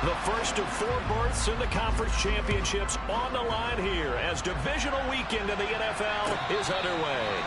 The first of 4 berths in the conference championships on the line here as divisional weekend in the NFL is underway.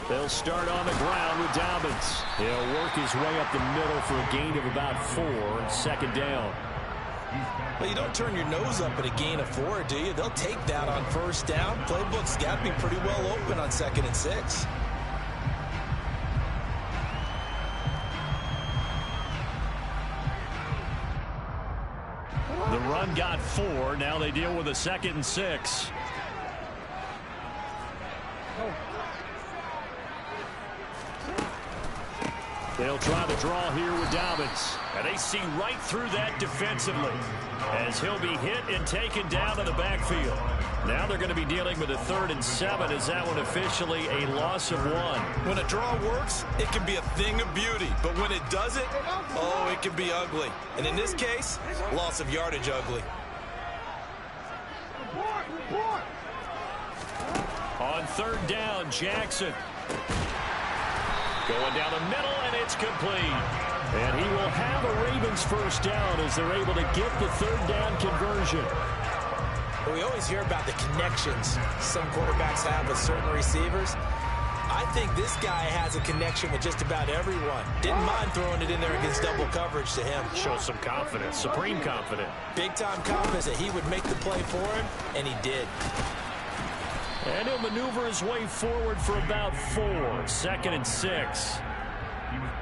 They'll start on the ground with Dobbins. He'll work his way up the middle for a gain of about 4 and second down. Well, you don't turn your nose up at a gain of 4, do you? They'll take that on first down. Playbook's got to be pretty well open on 2nd and 6. The run got 4. Now they deal with a 2nd and 6. They'll try the draw here with Dobbins. And they see right through that defensively as he'll be hit and taken down in the backfield. Now they're going to be dealing with a 3rd and 7. Is that one officially a loss of 1? When a draw works, it can be a thing of beauty. But when it doesn't, oh, it can be ugly. And in this case, loss of yardage ugly. On 3rd down, Jackson. Going down the middle, and it's complete. And he will have a Ravens first down as they're able to get the 3rd down conversion. Well, we always hear about the connections some quarterbacks have with certain receivers. I think this guy has a connection with just about everyone. Didn't mind throwing it in there against double coverage to him. Shows some confidence, supreme confidence. Big-time confidence that he would make the play for him, and he did. And he'll maneuver his way forward for about 4. 2nd and 6.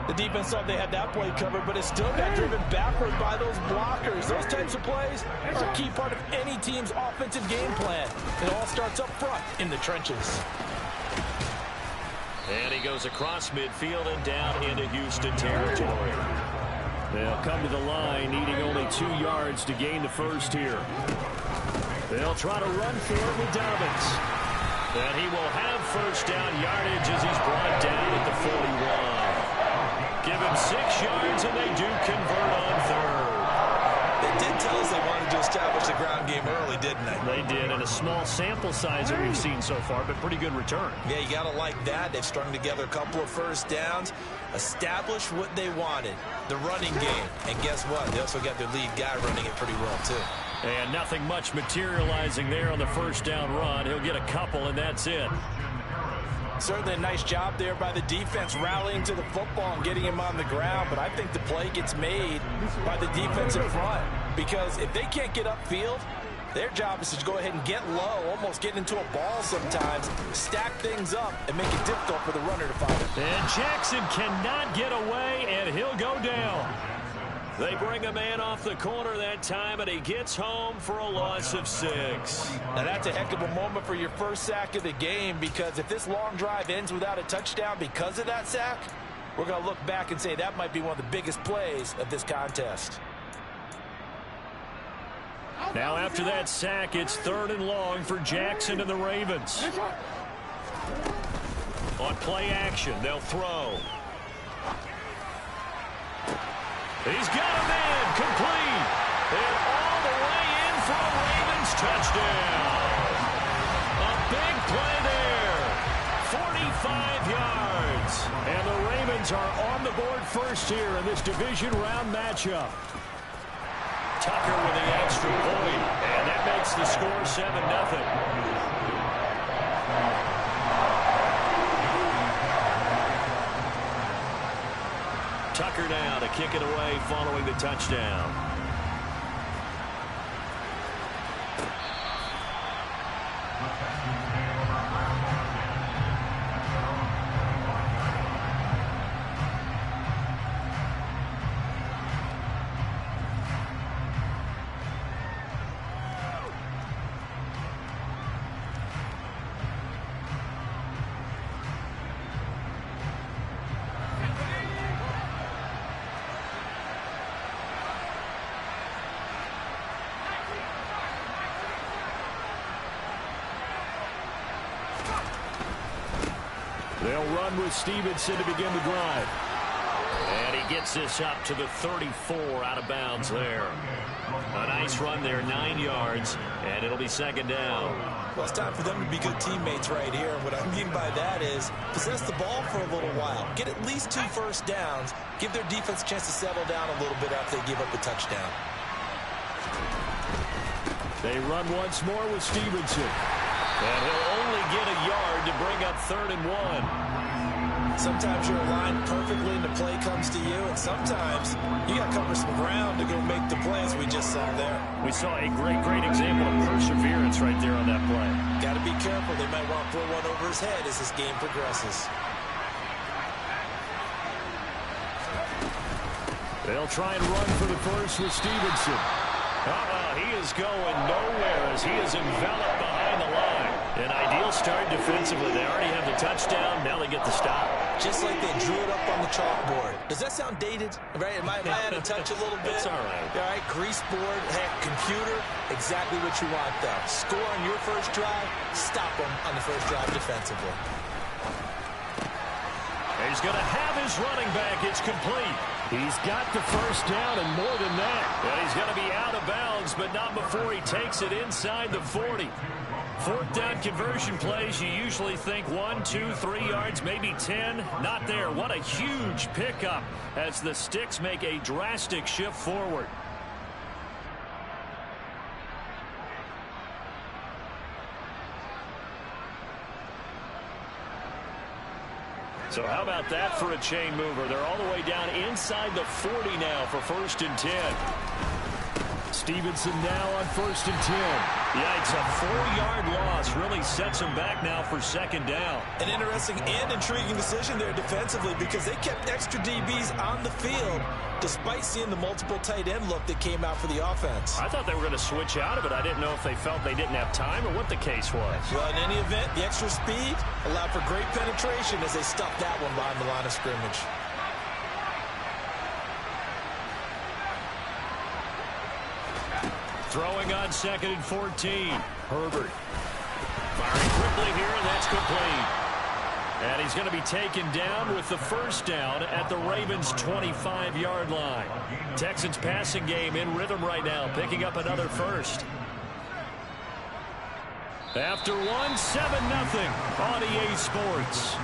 The defense thought they had that play covered, but it still got driven backward by those blockers. Those types of plays are a key part of any team's offensive game plan. It all starts up front in the trenches. And he goes across midfield and down into Houston territory. They'll come to the line, needing only 2 yards to gain the first here. They'll try to run for it with Dobbins. And he will have first down yardage as he's brought down at the 41. Give him 6 yards, and they do convert on 3rd. They did tell us they wanted to establish the ground game early, didn't they? They did, and a small sample size that we've seen so far, but pretty good return. Yeah, you got to like that. They've strung together a couple of first downs, established what they wanted, the running game. And guess what? They also got their lead guy running it pretty well, too. And nothing much materializing there on the first down run. He'll get a couple, and that's it. Certainly a nice job there by the defense rallying to the football and getting him on the ground. But I think the play gets made by the defensive front. Because if they can't get upfield, their job is to go ahead and get low, almost get into a ball sometimes, stack things up, and make it difficult for the runner to find it. And Jackson cannot get away, and he'll go down. They bring a man off the corner that time, and he gets home for a loss of 6. Now that's a heck of a moment for your first sack of the game, because if this long drive ends without a touchdown because of that sack, we're going to look back and say that might be one of the biggest plays of this contest. Now after that sack, it's 3rd and long for Jackson and the Ravens. On play action, they'll throw. He's got a man complete. And all the way in for a Ravens touchdown. A big play there. 45 yards. And the Ravens are on the board first here in this division round matchup. Tucker with the extra point. And that makes the score 7-0. Tucker now to kick it away following the touchdown. They'll run with Stevenson to begin the drive. And he gets this up to the 34 out of bounds there. A nice run there, 9 yards, and it'll be second down. Well, it's time for them to be good teammates right here. And what I mean by that is possess the ball for a little while. Get at least 2 first downs. Give their defense a chance to settle down a little bit after they give up a touchdown. They run once more with Stevenson. And he'll only get a yard to bring up 3rd and 1. Sometimes you're aligned perfectly and the play comes to you, and sometimes you got to cover some ground to go make the plays we just saw there. We saw a great example of perseverance right there on that play. Got to be careful. They might want to throw one over his head as this game progresses. They'll try and run for the first with Stevenson. He is going nowhere as he is enveloped behind the line. An ideal start defensively. They already have the touchdown. Now they get the stop. Just like they drew it up on the chalkboard. Does that sound dated? Right? Am I out of touch a little bit? It's all right. All right, grease board, heck, computer, exactly what you want though. Score on your first drive, stop them on the first drive defensively. He's going to have his running back. It's complete. He's got the first down and more than that. And he's going to be out of bounds, but not before he takes it inside the 40. 4th down conversion plays, you usually think 1, 2, 3 yards, maybe 10. Not there. What a huge pickup as the Sticks make a drastic shift forward. So how about that for a chain mover? They're all the way down inside the 40 now for 1st and 10. Stevenson now on 1st and 10. Yikes, a 4-yard loss really sets him back now for 2nd down. An interesting and intriguing decision there defensively because they kept extra DBs on the field despite seeing the multiple tight end look that came out for the offense. I thought they were going to switch out of it. I didn't know if they felt they didn't have time or what the case was. Well, in any event, the extra speed allowed for great penetration as they stuffed that one behind the line of scrimmage. Throwing on 2nd and 14. Herbert firing quickly here, and that's complete. And he's going to be taken down with the first down at the Ravens' 25-yard line. Texans passing game in rhythm right now, picking up another first. After 1, 7-0 on EA Sports.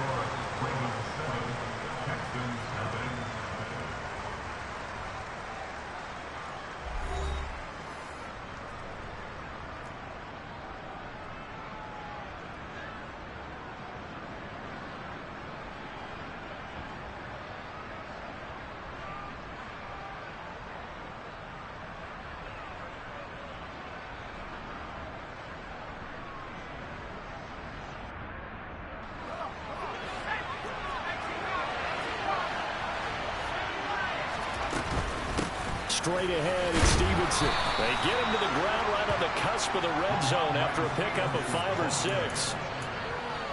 Straight ahead, it's Stevenson. They get him to the ground right on the cusp of the red zone after a pickup of 5 or 6.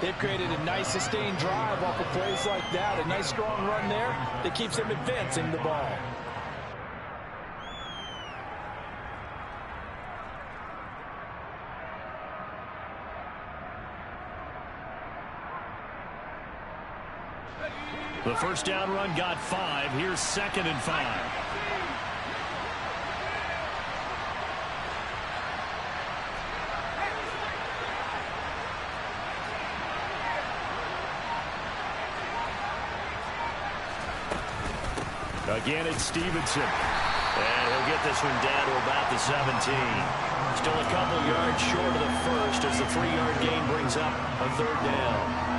They've created a nice sustained drive off of plays like that. A nice strong run there that keeps them advancing the ball. The first down run got 5. Here's 2nd and 5. Again, it's Stevenson. And he'll get this one down to about the 17. Still a couple yards short of the first as the 3-yard gain brings up a 3rd down.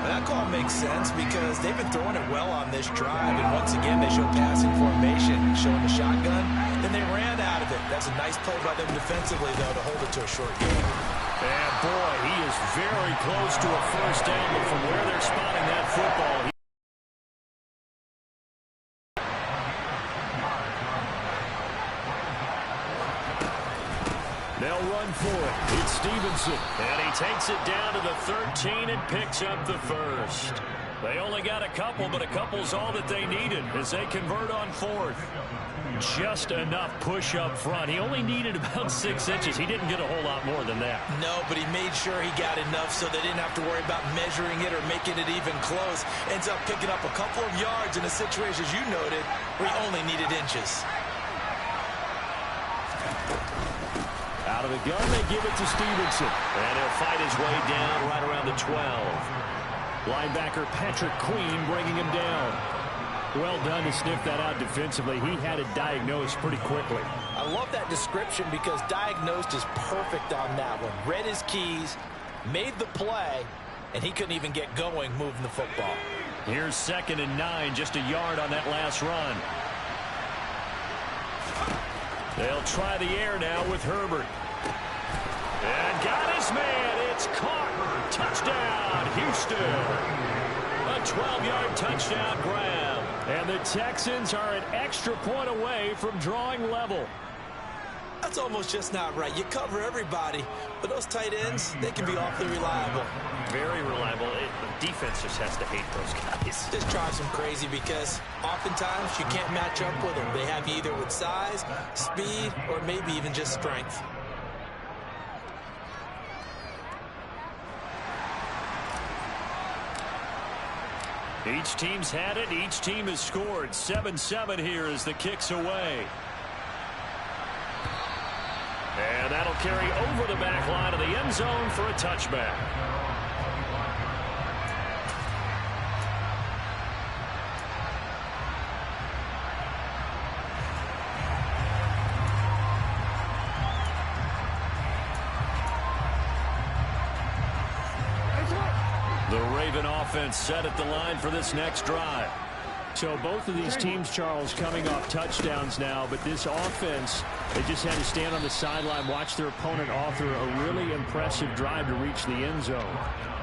That call makes sense because they've been throwing it well on this drive. And once again, they show passing formation, showing the shotgun. Then they ran out of it. That's a nice play by them defensively, though, to hold it to a short game. And, boy, he is very close to a first down. But from where they're spotting that football, they'll run for it. It's Stevenson. And he takes it down to the 13 and picks up the first. They only got a couple, but a couple's all that they needed as they convert on 4th. Just enough push up front. He only needed about 6 inches. He didn't get a whole lot more than that. No, but he made sure he got enough so they didn't have to worry about measuring it or making it even close. Ends up picking up a couple of yards in a situation, as you noted, where he only needed inches. Out of the gun, they give it to Stevenson. And he'll fight his way down right around the 12. Linebacker Patrick Queen bringing him down. Well done to sniff that out defensively. He had it diagnosed pretty quickly. I love that description because diagnosed is perfect on that one. Read his keys, made the play, and he couldn't even get going moving the football. Here's 2nd and 9, just a yard on that last run. They'll try the air now with Herbert. And got his man. It's caught. Touchdown, Houston. A 12-yard touchdown grab. And the Texans are an extra point away from drawing level. That's almost just not right. You cover everybody, but those tight ends, they can be awfully reliable. Very reliable. The defense just has to hate those guys. Just drives them crazy because oftentimes you can't match up with them. They have you either with size, speed, or maybe even just strength. Each team's had it. Each team has scored. 7-7 here as the kick's away. And that'll carry over the back line of the end zone for a touchback. The Raven offense set at the line for this next drive. So both of these teams, Charles, coming off touchdowns now, but this offense, they just had to stand on the sideline, watch their opponent author a really impressive drive to reach the end zone.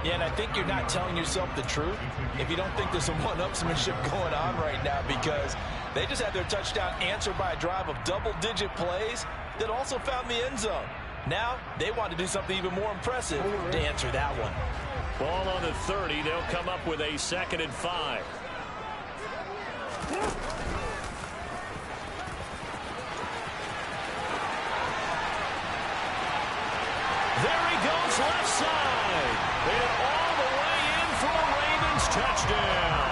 Yeah, and I think you're not telling yourself the truth if you don't think there's some one-upsmanship going on right now, because they just had their touchdown answered by a drive of double-digit plays that also found the end zone. Now they want to do something even more impressive to answer that one. Ball on the 30. They'll come up with a 2nd and 5. There he goes, left side. And all the way in for a Ravens touchdown.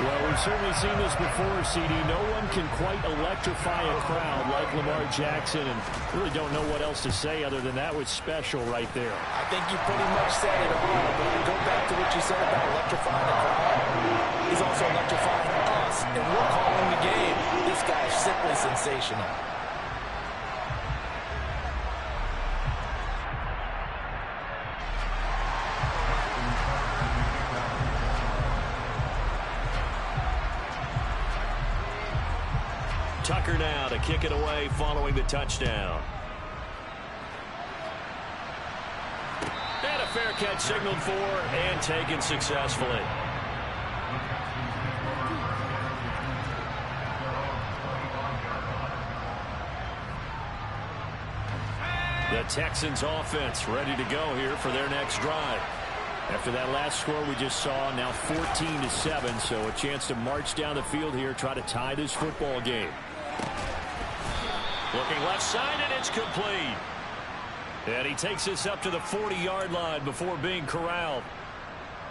Well, we've certainly seen this before, CD. No one can quite electrify a crowd like Lamar Jackson, and really don't know what else to say other than that was special right there. I think you pretty much said it all, but I go back to what you said about electrifying the crowd. He's also electrifying us, and we're calling the game. This guy is simply sensational. Tucker now to kick it away following the touchdown. And a fair catch signaled for and taken successfully. The Texans offense ready to go here for their next drive. After that last score we just saw, now 14-7, so a chance to march down the field here, try to tie this football game. Looking left side, and it's complete. And he takes this up to the 40-yard line before being corralled.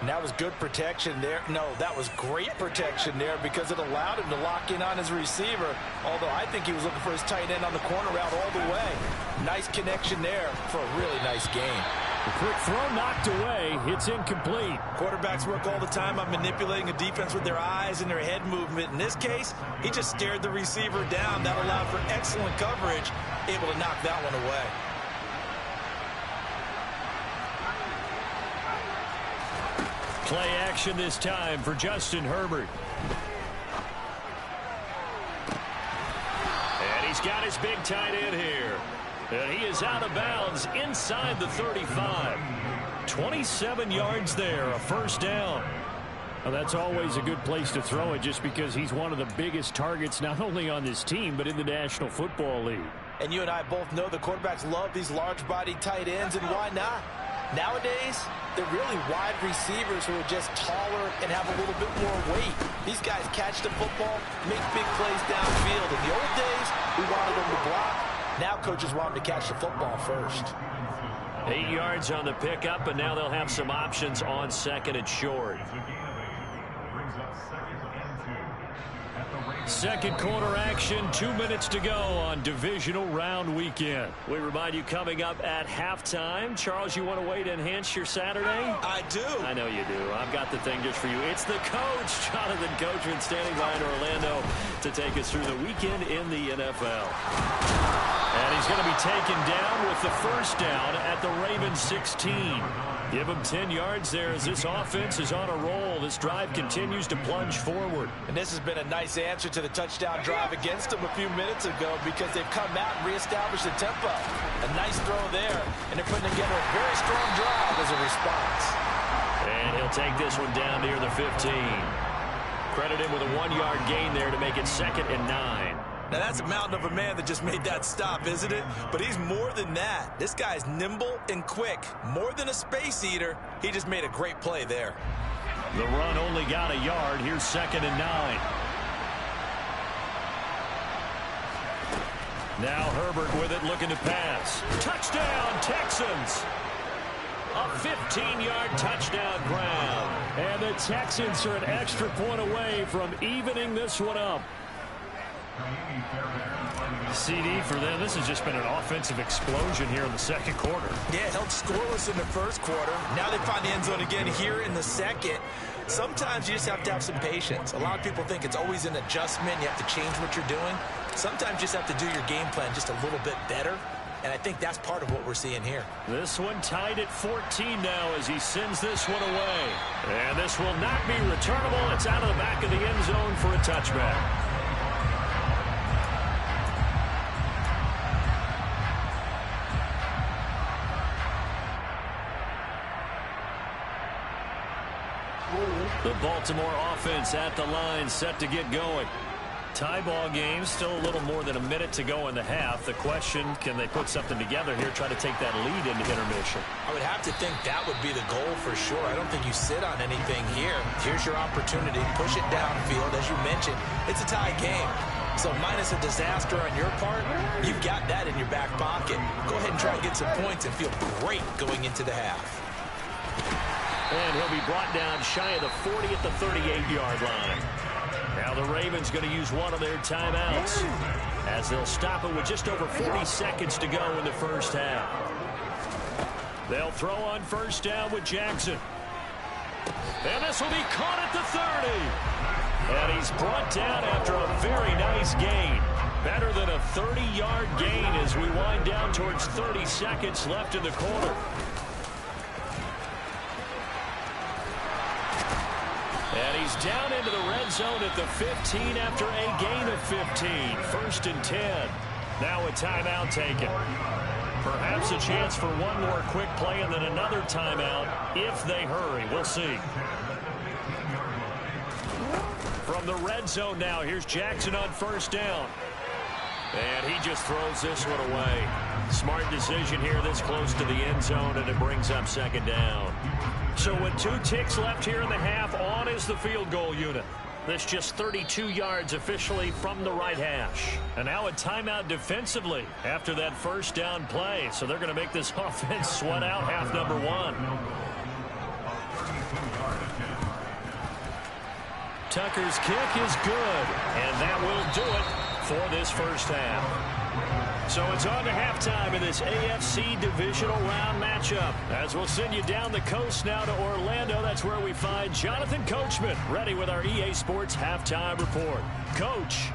And that was good protection there. No, that was great protection there because it allowed him to lock in on his receiver, although I think he was looking for his tight end on the corner route all the way. Nice connection there for a really nice game. The quick throw knocked away. It's incomplete. Quarterbacks work all the time on manipulating a defense with their eyes and their head movement. In this case, he just stared the receiver down. That allowed for excellent coverage, able to knock that one away. Play action this time for Justin Herbert. And he's got his big tight end here. And he is out of bounds inside the 35. 27 yards there, a first down. Well, that's always a good place to throw it just because he's one of the biggest targets not only on this team but in the National Football League. And you and I both know the quarterbacks love these large-bodied tight ends, and why not? Nowadays, they're really wide receivers who are just taller and have a little bit more weight. These guys catch the football, make big plays downfield. In the old days, we wanted them to block. Now coaches want them to catch the football first. 8 yards on the pickup, and now they'll have some options on second and short. Second quarter action, 2 minutes to go on divisional round weekend. We remind you coming up at halftime. Charles, you want a way to enhance your Saturday? I do. I know you do. I've got the thing just for you. It's the coach, Jonathan Coachman, standing by in Orlando to take us through the weekend in the NFL. And he's going to be taken down with the first down at the Ravens 16. Give him 10 yards there as this offense is on a roll. This drive continues to plunge forward. And this has been a nice answer to the touchdown drive against them a few minutes ago because they've come out and reestablished the tempo. A nice throw there, and they're putting together a very strong drive as a response. And he'll take this one down near the 15. Credit him with a 1-yard gain there to make it 2nd and 9. Now, that's a mountain of a man that just made that stop, isn't it? But he's more than that. This guy's nimble and quick. More than a space eater, he just made a great play there. The run only got a yard. Here's 2nd and 9. Now Herbert with it, looking to pass. Touchdown, Texans! A 15-yard touchdown grab. And the Texans are an extra point away from evening this one up. CD for them. This has just been an offensive explosion here in the second quarter. Yeah, held scoreless in the first quarter. Now they find the end zone again here in the second. Sometimes you just have to have some patience. A lot of people think it's always an adjustment. You have to change what you're doing. Sometimes you just have to do your game plan just a little bit better. And I think that's part of what we're seeing here. This one tied at 14 now as he sends this one away. And this will not be returnable. It's out of the back of the end zone for a touchback. The Baltimore offense at the line, set to get going. Tie ball game, still a little more than a minute to go in the half. The question, can they put something together here, try to take that lead into intermission? I would have to think that would be the goal for sure. I don't think you sit on anything here. Here's your opportunity. Push it downfield. As you mentioned, it's a tie game. So minus a disaster on your part, you've got that in your back pocket. Go ahead and try and get some points and feel great going into the half. And he'll be brought down shy of the 40 at the 38-yard line. Now the Ravens going to use one of their timeouts as they'll stop it with just over 40 seconds to go in the first half. They'll throw on first down with Jackson. And this will be caught at the 30. And he's brought down after a very nice gain. Better than a 30-yard gain as we wind down towards 30 seconds left in the quarter. And he's down into the red zone at the 15 after a gain of 15. 1st and 10. Now a timeout taken. Perhaps a chance for one more quick play and then another timeout if they hurry. We'll see. From the red zone now, here's Jackson on first down. And he just throws this one away. Smart decision here this close to the end zone, and it brings up 2nd down. So with 2 ticks left here in the half, on is the field goal unit. That's just 32 yards officially from the right hash. And now a timeout defensively after that first down play. So they're going to make this offense sweat out half number 1. Tucker's kick is good, and that will do it for this first half. So it's on to halftime in this AFC divisional round matchup. As we'll send you down the coast now to Orlando, that's where we find Jonathan Coachman, ready with our EA Sports halftime report. Coach.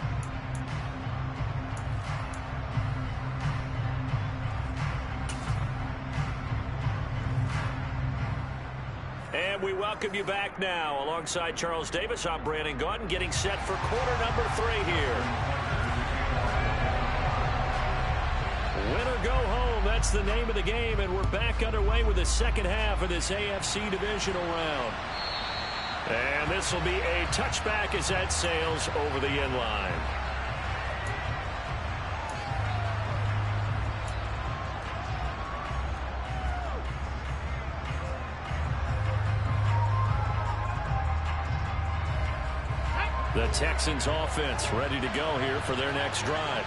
And we welcome you back now. Alongside Charles Davis, I'm Brandon Gaudin, getting set for quarter number 3 here. Win or go home, that's the name of the game, and we're back underway with the second half of this AFC divisional round. And this will be a touchback as that sails over the end line. The Texans offense ready to go here for their next drive.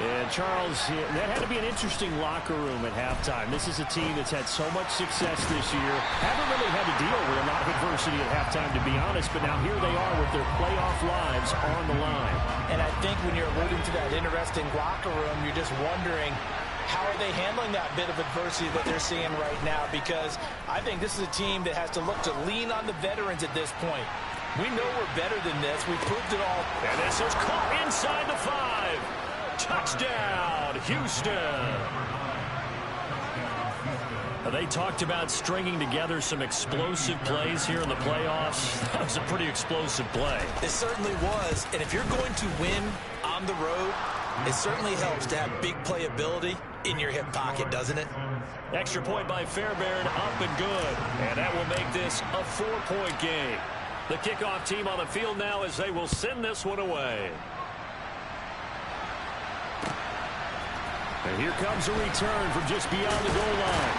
And Charles, that had to be an interesting locker room at halftime. This is a team that's had so much success this year. Haven't really had to deal with a lot of adversity at halftime, to be honest. But now here they are with their playoff lives on the line. And I think when you're alluding to that interesting locker room, you're just wondering, how are they handling that bit of adversity that they're seeing right now? Because I think this is a team that has to look to lean on the veterans at this point. We know we're better than this. We've proved it all. And this is caught inside the 5. Touchdown, Houston. They talked about stringing together some explosive plays here in the playoffs. That was a pretty explosive play. It certainly was. And if you're going to win on the road, it certainly helps to have big playability in your hip pocket, doesn't it? Extra point by Fairbairn, up and good. And that will make this a 4-point game. The kickoff team on the field now as they will send this one away. And here comes a return from just beyond the goal line.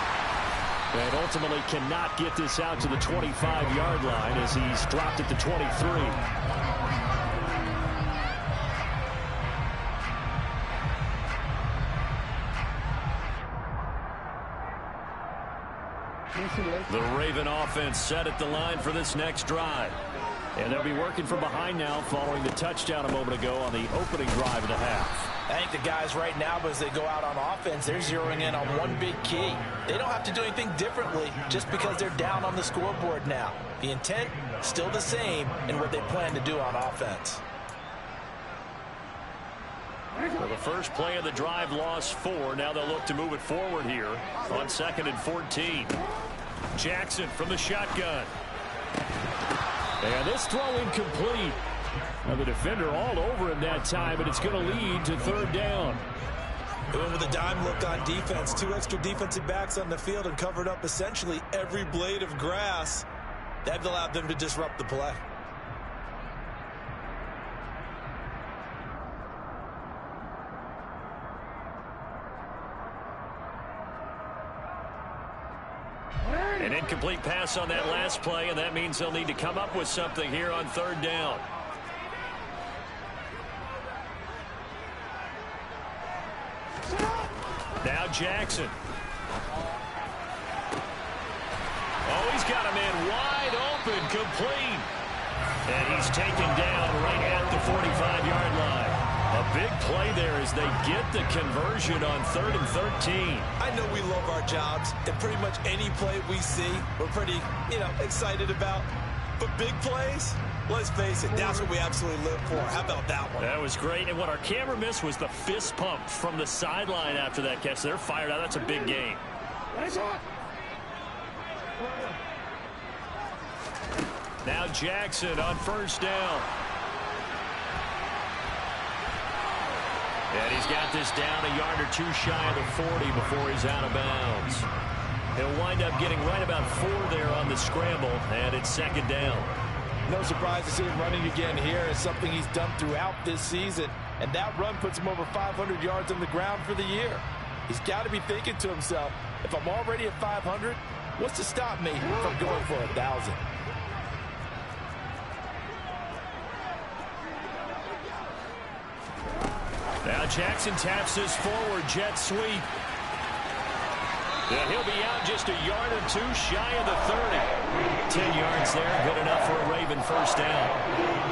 And ultimately cannot get this out to the 25-yard line as he's dropped at the 23. The Raven offense set at the line for this next drive. And they'll be working from behind now following the touchdown a moment ago on the opening drive of the half. I think the guys right now, as they go out on offense, they're zeroing in on one big key. They don't have to do anything differently just because they're down on the scoreboard now. The intent, still the same in what they plan to do on offense. Well, the first play of the drive lost 4. Now they'll look to move it forward here on 2nd and 14. Jackson from the shotgun. And this throw incomplete. Now the defender all over him that time, but it's going to lead to 3rd down. Going with a dime look on defense. 2 extra defensive backs on the field and covered up essentially every blade of grass. That allowed them to disrupt the play. An incomplete pass on that last play, and that means they'll need to come up with something here on 3rd down. Now Jackson. Oh, he's got a man wide open, complete. And he's taken down right at the 45-yard line. A big play there as they get the conversion on 3rd and 13. I know we love our jobs, and pretty much any play we see, we're pretty, excited about. But big plays, let's face it, that's what we absolutely live for. How about that one? That was great. And what our camera missed was the fist pump from the sideline after that catch. They're fired out. That's a big game. Now Jackson on 1st down. And he's got this down a yard or 2 shy of the 40 before he's out of bounds. He'll wind up getting right about 4 there on the scramble, and it's 2nd down. No surprise to see him running again here. It's something he's done throughout this season, and that run puts him over 500 yards on the ground for the year. He's got to be thinking to himself, if I'm already at 500, what's to stop me from going for 1,000? Now Jackson taps this forward jet sweep. And he'll be out just a yard or 2 shy of the 30. 10 yards there, good enough for a Raven 1st down.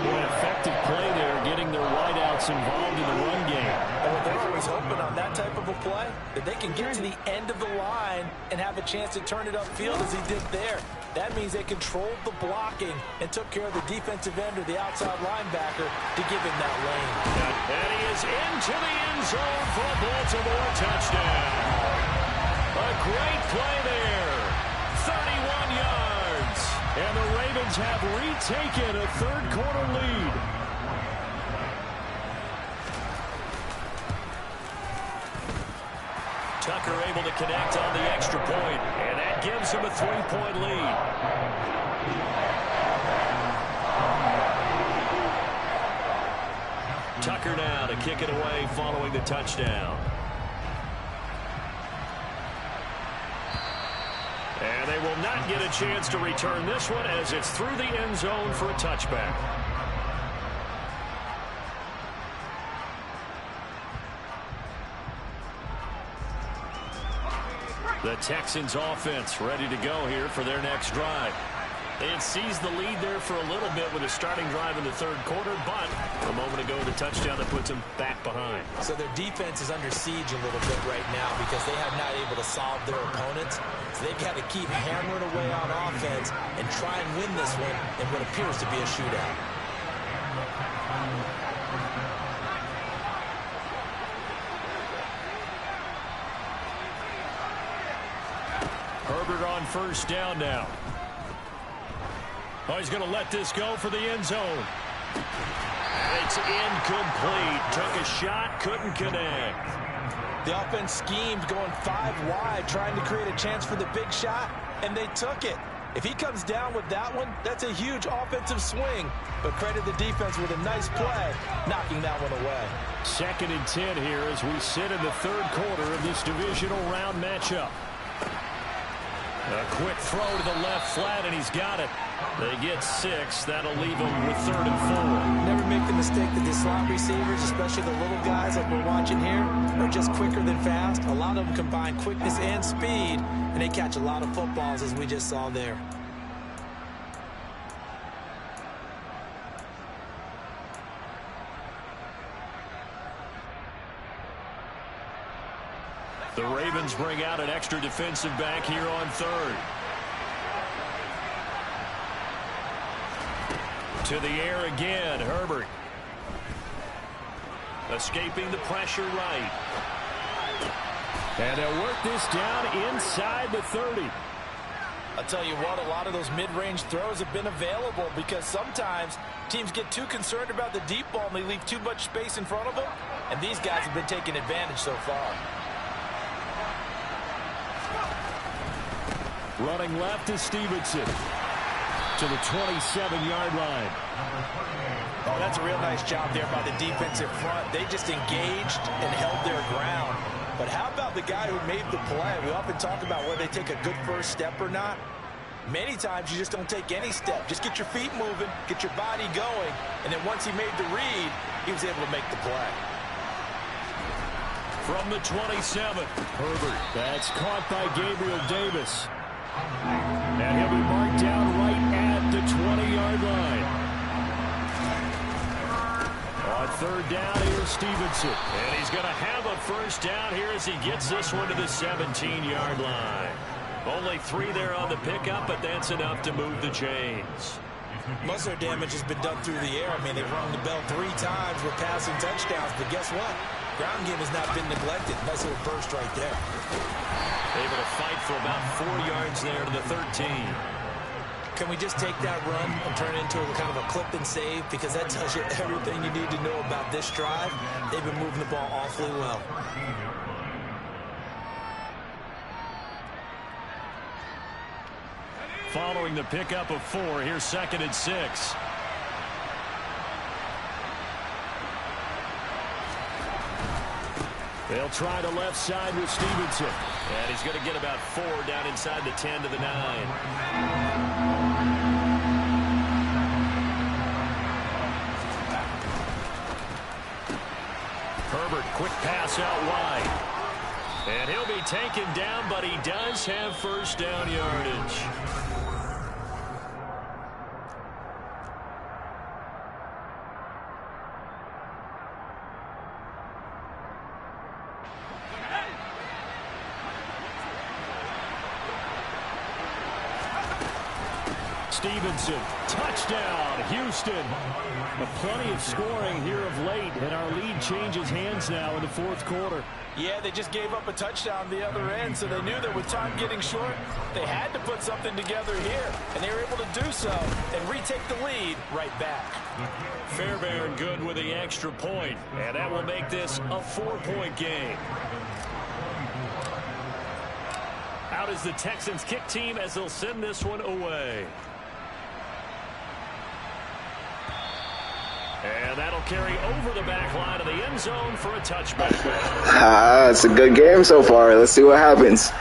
Boy, an effective play there, getting their wideouts involved in the run game. And they're always hoping on that type of a play that they can get to the end of the line and have a chance to turn it upfield as he did there. That means they controlled the blocking and took care of the defensive end or the outside linebacker to give him that lane. And he is into the end zone for a Baltimore touchdown. A great play there. 31 yards. And the Ravens have retaken a 3rd quarter lead. Tucker able to connect on the extra point, and that gives him a 3-point lead. Tucker now to kick it away following the touchdown. And they will not get a chance to return this one as it's through the end zone for a touchback. The Texans offense ready to go here for their next drive. They had seized the lead there for a little bit with a starting drive in the third quarter, but a moment ago the touchdown that puts them back behind. So their defense is under siege a little bit right now because they have not able to solve their opponents. So they've got to keep hammering away on offense and try and win this one in what appears to be a shootout. Herbert on first down now. Oh, he's going to let this go for the end zone. It's incomplete. Took a shot, couldn't connect. The offense schemed going 5 wide, trying to create a chance for the big shot, and they took it. If he comes down with that one, that's a huge offensive swing. But credit the defense with a nice play, knocking that one away. 2nd and 10 here as we sit in the third quarter of this divisional round matchup. A quick throw to the left flat, and he's got it. They get 6. That'll leave them with 3rd and 4. Never make the mistake that the slot receivers, especially the little guys like we're watching here, are just quicker than fast. A lot of them combine quickness and speed, and they catch a lot of footballs, as we just saw there. The Ravens bring out an extra defensive back here on 3rd. To the air again, Herbert. Escaping the pressure right. And they'll work this down inside the 30. I'll tell you what, a lot of those mid-range throws have been available because sometimes teams get too concerned about the deep ball and they leave too much space in front of them. And these guys have been taking advantage so far. Running left is Stevenson to the 27-yard line. Oh, that's a real nice job there by the defensive front. They just engaged and held their ground. But how about the guy who made the play? We often talk about whether they take a good first step or not. Many times you just don't take any step. Just get your feet moving, get your body going, and then once he made the read, he was able to make the play. From the 27, Herbert. That's caught by Gabriel Davis. And he'll be marked down right at the 20-yard line. On 3rd down, here's Stevenson. And he's going to have a first down here as he gets this one to the 17-yard line. Only 3 there on the pickup, but that's enough to move the chains. Most of their damage has been done through the air. I mean, they've rung the bell 3 times with passing touchdowns, but guess what? Ground game has not been neglected. Nice little burst right there. Able to fight for about 4 yards there to the 13. Can we just take that run and turn it into a kind of a clip and save? Because that tells you everything you need to know about this drive. They've been moving the ball awfully well. Following the pickup of 4, here's 2nd and 6. They'll try the left side with Stevenson. And he's going to get about 4 down inside the 10 to the 9. Herbert, quick pass out wide. And he'll be taken down, but he does have first down yardage. Stevenson, touchdown, Houston. Plenty of scoring here of late, and our lead changes hands now in the 4th quarter. Yeah, they just gave up a touchdown the other end, so they knew that with time getting short, they had to put something together here, and they were able to do so and retake the lead right back. Fairbairn good with the extra point, and that will make this a 4-point game. Out is the Texans kick team as they'll send this one away. And that'll carry over the back line of the end zone for a touchback. It's a good game so far. Let's see what happens.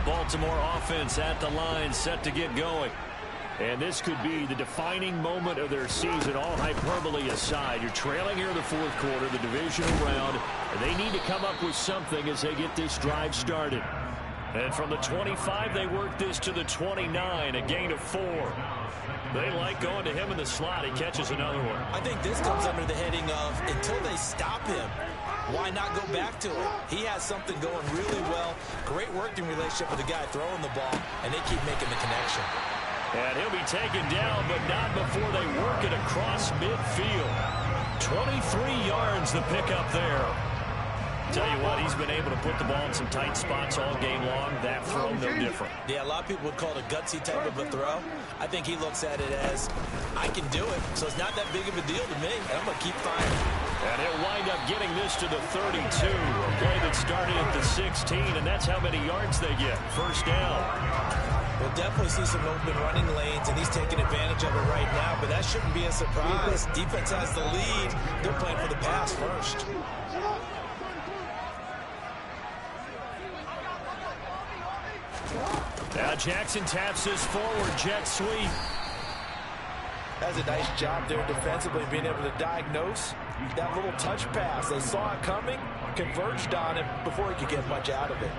Baltimore offense at the line, set to get going. And this could be the defining moment of their season, all hyperbole aside. You're trailing here in the fourth quarter, the divisional round, and they need to come up with something as they get this drive started. And from the 25, they work this to the 29, a gain of 4. They like going to him in the slot. He catches another one. I think this comes under the heading of until they stop him, why not go back to it? He has something going really well, great working relationship with the guy throwing the ball, and they keep making the connection. And he'll be taken down, but not before they work it across midfield. 23 yards the pickup there. Tell you what, he's been able to put the ball in some tight spots all game long. That throw, no different. Yeah, a lot of people would call it a gutsy type of a throw. I think he looks at it as, I can do it, so it's not that big of a deal to me. I'm going to keep firing. And he'll wind up getting this to the 32. A play that started at the 16, and that's how many yards they get. First down. We'll definitely see some open running lanes, and he's taking advantage of it right now, but that shouldn't be a surprise. Defense has the lead. They're playing for the pass first. Now Jackson taps this forward, jet sweep. That's a nice job there defensively, being able to diagnose that little touch pass. They saw it coming, converged on it before he could get much out of it.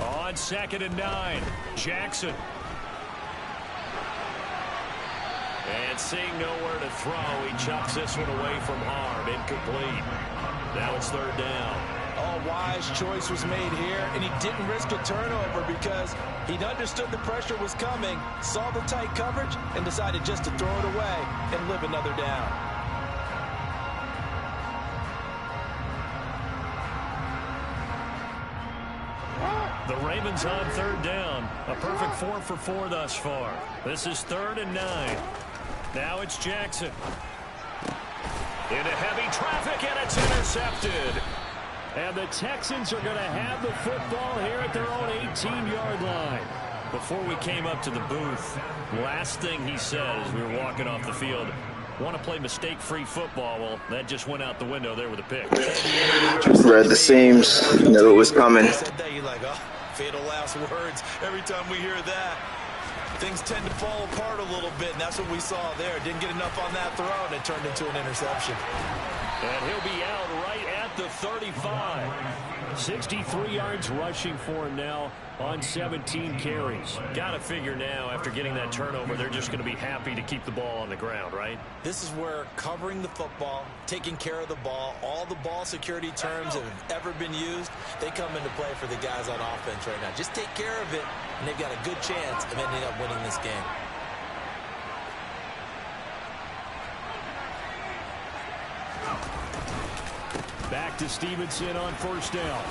On 2nd and 9, Jackson. And seeing nowhere to throw, he chucks this one away from harm. Incomplete. Now it's 3rd down. Oh, wise choice was made here, and he didn't risk a turnover because he understood the pressure was coming, saw the tight coverage, and decided just to throw it away and live another down. The Ravens on 3rd down. A perfect 4 for 4 thus far. This is 3rd and 9. Now it's Jackson. Into heavy traffic, and it's intercepted. And the Texans are going to have the football here at their own 18-yard line. Before we came up to the booth, last thing he said as we were walking off the field, want to play mistake-free football. Well, that just went out the window there with a pick. Read the seams, knew it was coming. You're like, oh, fatal last words. Every time we hear that, things tend to fall apart a little bit, and that's what we saw there. Didn't get enough on that throw, and it turned into an interception. And he'll be out right at the 35. 63 yards rushing for him now on 17 carries. Got to figure now, after getting that turnover, they're just going to be happy to keep the ball on the ground, right? This is where covering the football, taking care of the ball, all the ball security terms that have ever been used, they come into play for the guys on offense right now. Just take care of it, and they've got a good chance of ending up winning this game. Back to Stevenson on 1st down.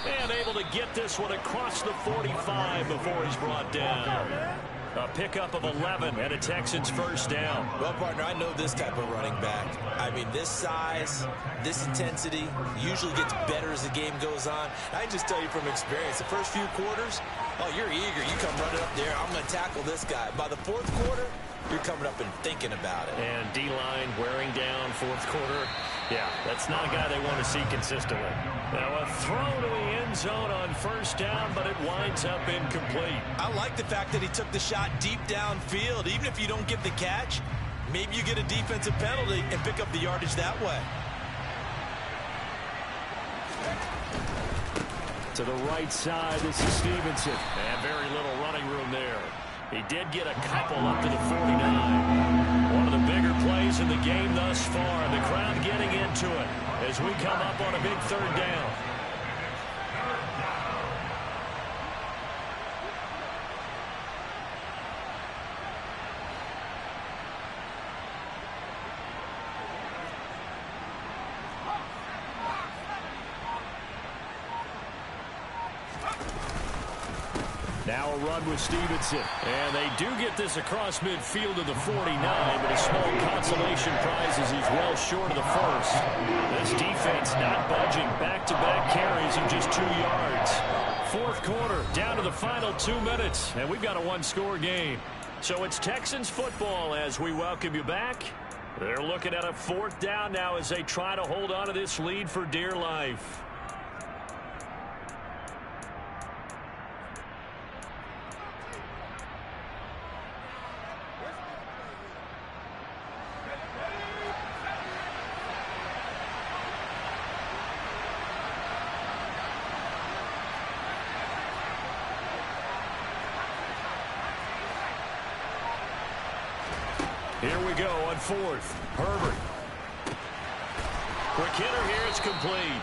And able to get this one across the 45 before he's brought down. A pickup of 11 and a Texans 1st down. Well, partner, I know this type of running back. I mean, this size, this intensity usually gets better as the game goes on. I can just tell you from experience, the first few quarters, oh, you're eager. You come running up there, I'm going to tackle this guy. By the 4th quarter, you're coming up and thinking about it. And D-line wearing down 4th quarter. Yeah, that's not a guy they want to see consistently. Now a throw to the end zone on 1st down, but it winds up incomplete. I like the fact that he took the shot deep downfield. Even if you don't get the catch, maybe you get a defensive penalty and pick up the yardage that way. To the right side, this is Stevenson. And very little running room there. He did get a couple up to the 49. One of the bigger plays in the game thus far. The crowd getting into it as we come up on a big 3rd down. Now a run with Stevenson. And they do get this across midfield to the 49, but a small consolation prize as he's well short of the 1st. This defense not budging. Back-to-back carries of just 2 yards. Fourth quarter, down to the final 2 minutes, and we've got a one-score game. So it's Texans football as we welcome you back. They're looking at a fourth down now as they try to hold on to this lead for dear life. Here we go on fourth. Herbert. Quick hitter here. It's complete.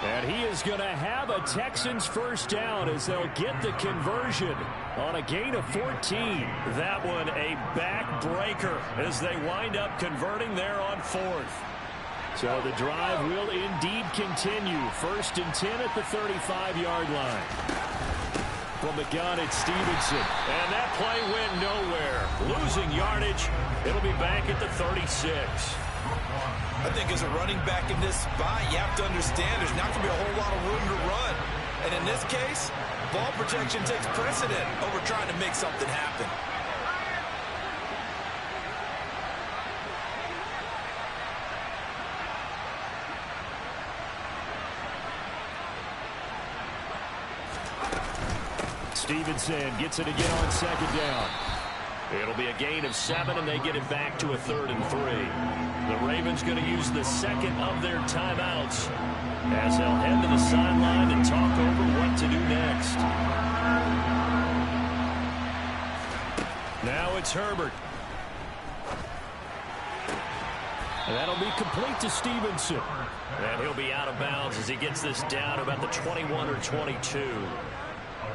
And he is going to have a Texans first down as they'll get the conversion on a gain of 14. That one a backbreaker as they wind up converting there on fourth. So the drive will indeed continue. 1st and 10 at the 35-yard line. From the gun, it's Stevenson. And that play went nowhere. Losing yardage. It'll be back at the 36. I think as a running back in this spot, you have to understand there's not going to be a whole lot of room to run. And in this case, ball protection takes precedent over trying to make something happen. Stevenson gets it again on 2nd down. It'll be a gain of 7, and they get it back to a 3rd and 3. The Ravens going to use the second of their timeouts as they'll head to the sideline and talk over what to do next. Now it's Herbert. And that'll be complete to Stevenson. And he'll be out of bounds as he gets this down about the 21 or 22.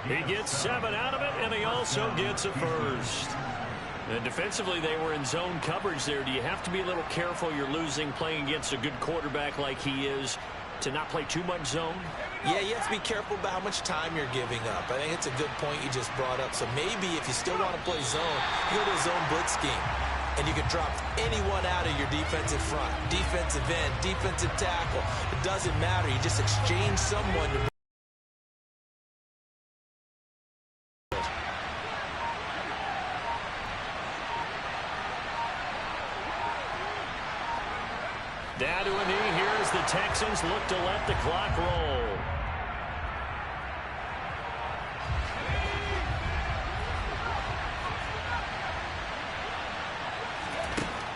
He gets 7 out of it, and he also gets a first. And defensively, they were in zone coverage there. Do you have to be a little careful? You're losing playing against a good quarterback like he is to not play too much zone? Yeah, you have to be careful about how much time you're giving up. I think it's a good point you just brought up. So maybe if you still want to play zone, you go to a zone blitz scheme. And you can drop anyone out of your defensive front. Defensive end, defensive tackle. It doesn't matter. You just exchange someone to down to a knee here as the Texans look to let the clock roll.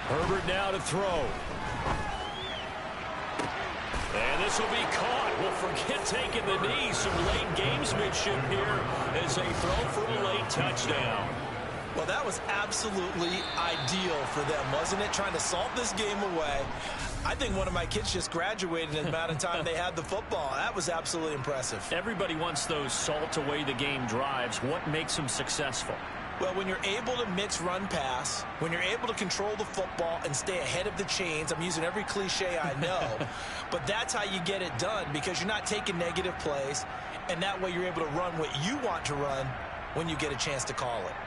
Herbert now to throw. And this will be caught. Well, forget taking the knee. Some late gamesmanship here as they throw for a late touchdown. Well, that was absolutely ideal for them, wasn't it? Trying to salt this game away. I think one of my kids just graduated in the amount of time they had the football. That was absolutely impressive. Everybody wants those salt away the game drives. What makes them successful? Well, when you're able to mix run pass, when you're able to control the football and stay ahead of the chains, I'm using every cliche I know, but that's how you get it done because you're not taking negative plays, and that way you're able to run what you want to run when you get a chance to call it.